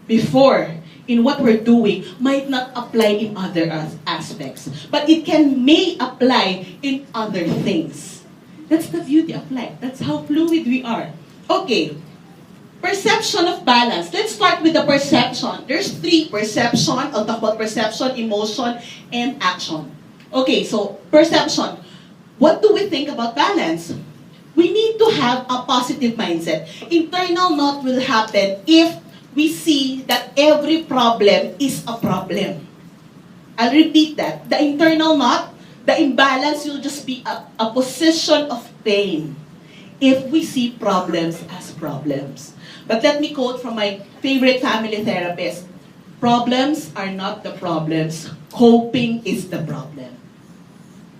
before in what we're doing might not apply in other aspects. But it may apply in other things. That's the beauty of life. That's how fluid we are. Okay. Perception of balance. Let's start with the perception. There's three: perception. I'll talk about perception, emotion, and action. Okay, so perception. What do we think about balance? We need to have a positive mindset. Internal knot will happen if we see that every problem is a problem. I'll repeat that. The internal knot, the imbalance will just be a position of pain if we see problems as problems. But let me quote from my favorite family therapist. Problems are not the problems. Coping is the problem.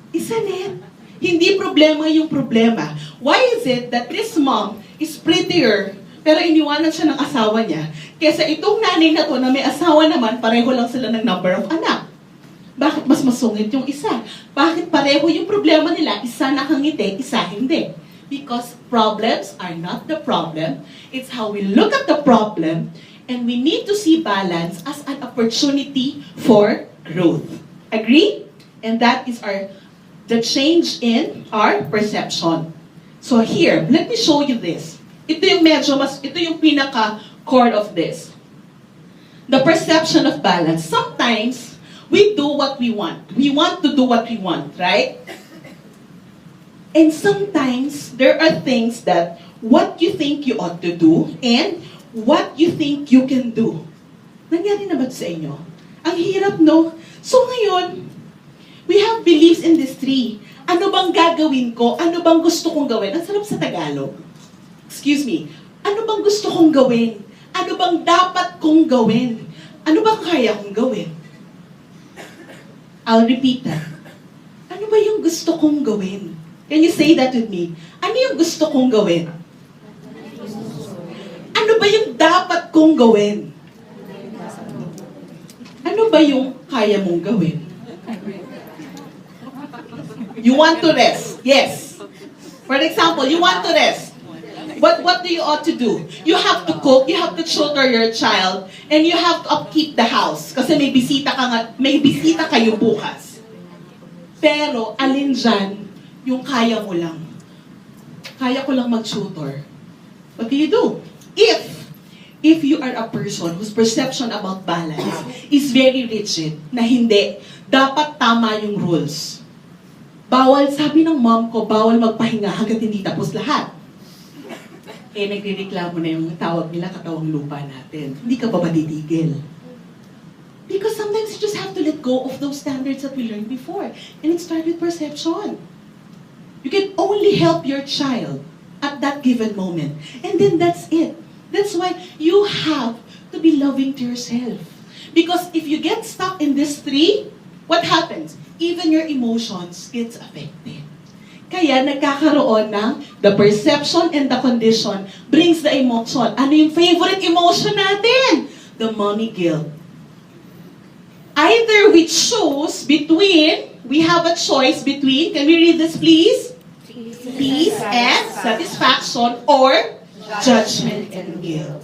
Isn't it? Hindi problema yung problema. Why is it that this mom is prettier pero iniwanan siya ng asawa niya kesa itong nanay na to na may asawa naman, pareho lang sila ng number of anak? Bakit mas masungit yung isa? Bakit pareho yung problema nila? Isa nakangiti, isa hindi. Because problems are not the problem. It's how we look at the problem, and we need to see balance as an opportunity for growth. Agree? And that is the change in our perception. So here, let me show you this. Ito yung pinaka-core of this. The perception of balance. Sometimes, we do what we want. We want to do what we want, right? And sometimes, there are things that what you think you ought to do and what you think you can do. Nangyari na ba sa inyo? Ang hirap, no? So ngayon, we have beliefs in this tree. Ano bang gagawin ko? Ano bang gusto kong gawin? Ang sarap sa Tagalog. Excuse me. Ano bang gusto kong gawin? Ano bang dapat kong gawin? Ano bang kaya kong gawin? I'll repeat that. Ano ba yung gusto kong gawin? Can you say that with me? Ano yung gusto kong gawin? Ano ba yung dapat kong gawin? Ano ba yung kaya mong gawin? You want to rest. Yes. For example, you want to rest. What do you ought to do? You have to cook, you have to tutor your child, and you have to upkeep the house. Kasi may bisita kayo bukas. Pero, alin dyan, yung kaya mo lang. Kaya ko lang mag-tutor. What do you do? If you are a person whose perception about balance is very rigid, na hindi, dapat tama yung rules. Bawal, sabi ng mom ko, bawal magpahinga hanggat hindi tapos lahat. Nagre-reklamo na yung tawag nila katawang lupa natin. Hindi ka ba matitigil? Because sometimes you just have to let go of those standards that we learned before. And it starts with perception. You can only help your child at that given moment. And then that's it. That's why you have to be loving to yourself. Because if you get stuck in this tree, what happens? Even your emotions gets affected. Kaya nagkakaroon ng the perception and the condition brings the emotion. Ano yung favorite emotion natin? The mommy guilt. Either we choose between, we have a choice between, can we read this please? Peace and satisfaction, or judgment and guilt.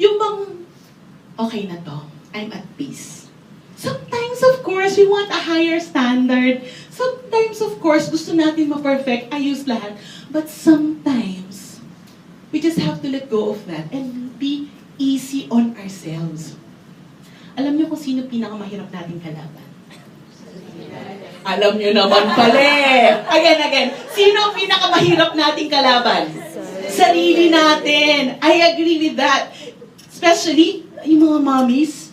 Yung bang, okay na to, I'm at peace. Sometimes, of course, we want a higher standard. Sometimes, of course, gusto natin ma-perfect, ayos lahat. But sometimes, we just have to let go of that and be easy on ourselves. Alam niyo kung sino pinakamahirap nating kalaban? Alam niyo naman pala eh. Again. Sino ang pinakamahirap nating kalaban? Sarili natin. I agree with that. Especially, yung mga mommies,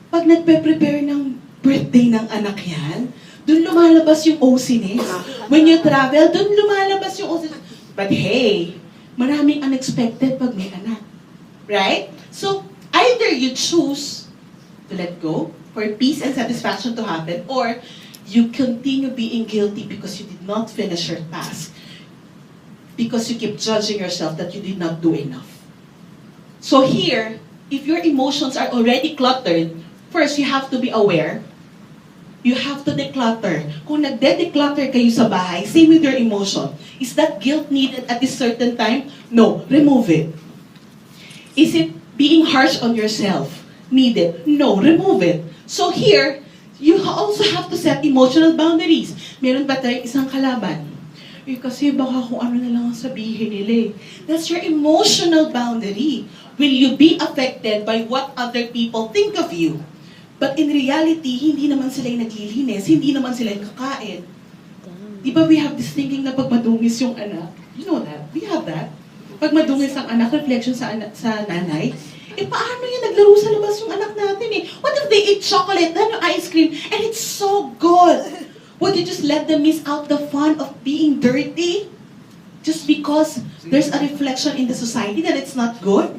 pag nagpe-prepare ng birthday ng anak yan, dun lumalabas yung OCness. When you travel, dun lumalabas yung OCness. But hey, maraming unexpected pag may anak. Right? So, either you choose to let go for peace and satisfaction to happen, or you continue being guilty because you did not finish your task. Because you keep judging yourself that you did not do enough. So here, if your emotions are already cluttered, first, you have to be aware. You have to declutter. Kung nagde-declutter kayo sa bahay, same with your emotion. Is that guilt needed at this certain time? No. Remove it. Is it being harsh on yourself. Need it? No, remove it. So here, you also have to set emotional boundaries. Meron ba tayong isang kalaban? Kasi baka kung ano na lang ang sabihin nila eh. That's your emotional boundary. Will you be affected by what other people think of you? But in reality, hindi naman sila yung naglilinis, hindi naman sila yung kakain. Di ba we have this thinking na pag madungis yung anak? You know that? We have that. Pag madungis ang anak, reflection sa nanay, paano yung naglaro sa labas yung anak natin eh? What if they ate chocolate, then yung ice cream, and it's so good? Would you just let them miss out the fun of being dirty? Just because there's a reflection in the society that it's not good?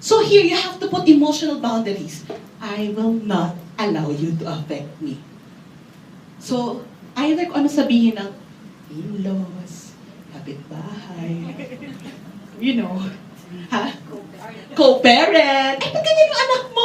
So here, you have to put emotional boundaries. I will not allow you to affect me. So, either kung ano sabihin ng in-laws, kapitbahay, you know, ha? Co-parent. Ba't ganyan yung anak mo?